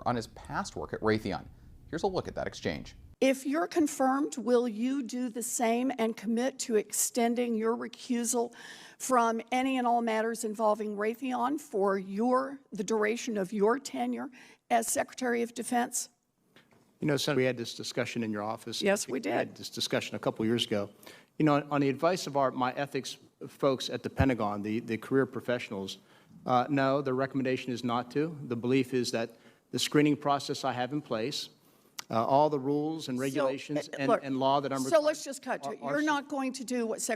on his past work at Raytheon. Here's a look at that exchange. If you're confirmed, will you do the same and commit to extending your recusal from any and all matters involving Raytheon for the duration of your tenure as Secretary of Defense? You know, Senator, we had this discussion in your office. Yes, we did. We had this discussion a couple years ago. You know, on the advice of my ethics folks at the Pentagon, the career professionals, no, the recommendation is not to. The belief is that the screening process I have in place, all the rules and regulations and law that I'm So let's just cut to it. You're not going to do what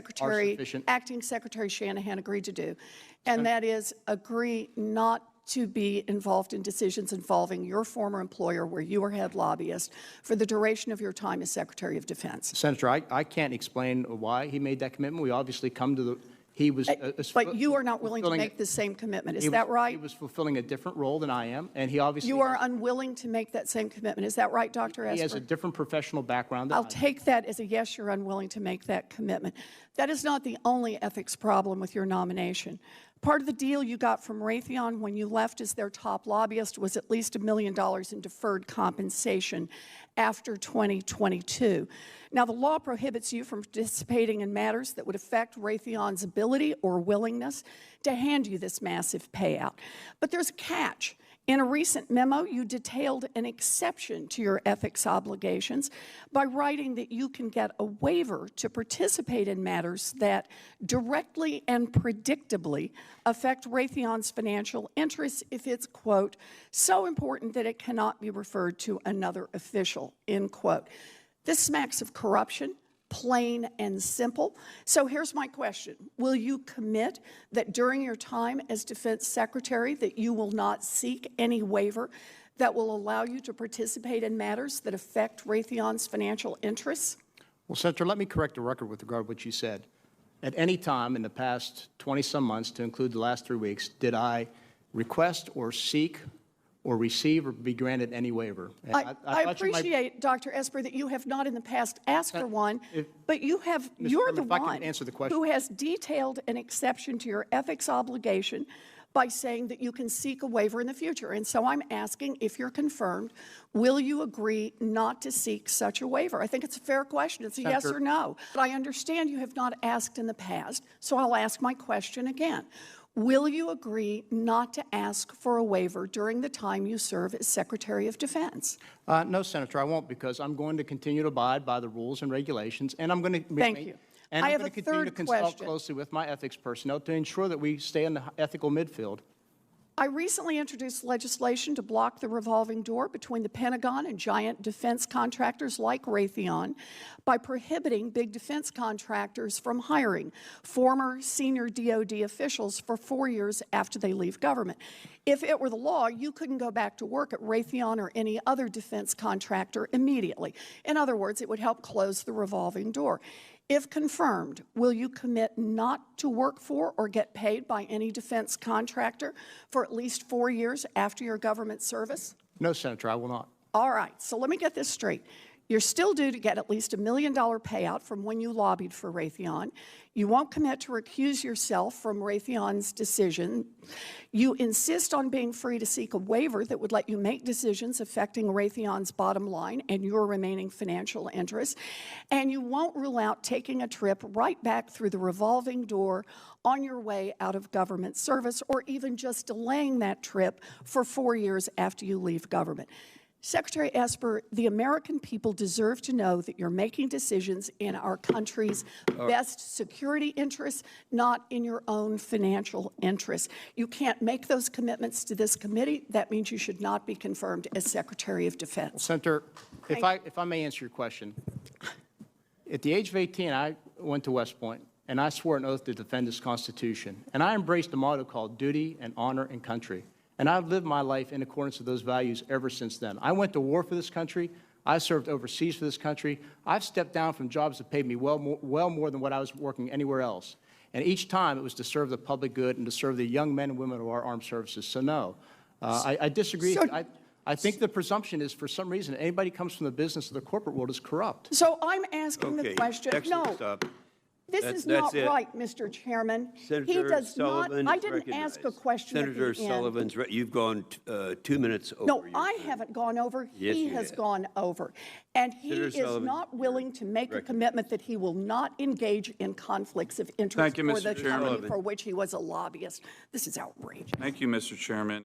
Acting Secretary Shanahan agreed to do, and that is agree not to be involved in decisions involving your former employer where you were head lobbyist for the duration of your time as Secretary of Defense. Senator, I can't explain why he made that commitment. We obviously come to the he was. But you are not willing to make the same commitment. Is that right? He was fulfilling a different role than I am, and he obviously. You are unwilling to make that same commitment. Is that right, Dr. Esper? He has a different professional background than I do. I'll take that as a yes, you're unwilling to make that commitment. That is not the only ethics problem with your nomination. Part of the deal you got from Raytheon when you left as their top lobbyist was at least $1 million in deferred compensation after 2022. Now, the law prohibits you from participating in matters that would affect Raytheon's ability or willingness to hand you this massive payout. But there's a catch. In a recent memo, you detailed an exception to your ethics obligations by writing that you can get a waiver to participate in matters that directly and predictably affect Raytheon's financial interests if it's, quote, so important that it cannot be referred to another official, end quote. This smacks of corruption, plain and simple. So here's my question. Will you commit that during your time as Defense Secretary that you will not seek any waiver that will allow you to participate in matters that affect Raytheon's financial interests? Well, Senator, let me correct the record with regard to what you said. At any time in the past 20-some months, to include the last 3 weeks, did I request or seek or receive or be granted any waiver? I appreciate, Dr. Esper, that you have not in the past asked for one, but you're the one who has detailed an exception to your ethics obligation by saying that you can seek a waiver in the future. And so I'm asking, if you're confirmed, will you agree not to seek such a waiver? I think it's a fair question. It's a yes or no. But I understand you have not asked in the past, so I'll ask my question again. Will you agree not to ask for a waiver during the time you serve as Secretary of Defense? No, Senator, I won't, because I'm going to continue to abide by the rules and regulations, and I'm going to continue to consult closely with my ethics personnel to ensure that we stay in the ethical midfield. I recently introduced legislation to block the revolving door between the Pentagon and giant defense contractors like Raytheon by prohibiting big defense contractors from hiring former senior DoD officials for 4 years after they leave government. If it were the law, you couldn't go back to work at Raytheon or any other defense contractor immediately. In other words, it would help close the revolving door. If confirmed, will you commit not to work for or get paid by any defense contractor for at least 4 years after your government service? No, Senator, I will not. All right, so let me get this straight. You're still due to get at least $1 million payout from when you lobbied for Raytheon. You won't commit to recuse yourself from Raytheon's decision. You insist on being free to seek a waiver that would let you make decisions affecting Raytheon's bottom line and your remaining financial interests. And you won't rule out taking a trip right back through the revolving door on your way out of government service, or even just delaying that trip for 4 years after you leave government. Secretary Esper, the American people deserve to know that you're making decisions in our country's best security interests, not in your own financial interests. You can't make those commitments to this committee. That means you should not be confirmed as Secretary of Defense. Well, Senator, if I may answer your question, at the age of 18, I went to West Point, and I swore an oath to defend this Constitution. And I embraced a motto called duty and honor and country. And I've lived my life in accordance with those values ever since then. I went to war for this country. I served overseas for this country. I've stepped down from jobs that paid me well more than what I was working anywhere else. And each time it was to serve the public good and to serve the young men and women of our armed services. So no, I disagree. I think the presumption is, for some reason, anybody who comes from the business of the corporate world is corrupt. So I'm asking the question. Excellent. This is not it. right, Mr. Chairman. He Senator does not, Sullivan I is didn't ask a recognized. question at Senator the end. Sullivan's, you've gone 2 minutes over. No, your I time. haven't gone over. Yes, He you has have. gone over. And he Senator is Sullivan, not willing to make a recognized. commitment that he will not engage in conflicts of interest Thank you, for Mr. the Chairman. company for which he was a lobbyist. This is outrageous. Thank you, Mr. Chairman.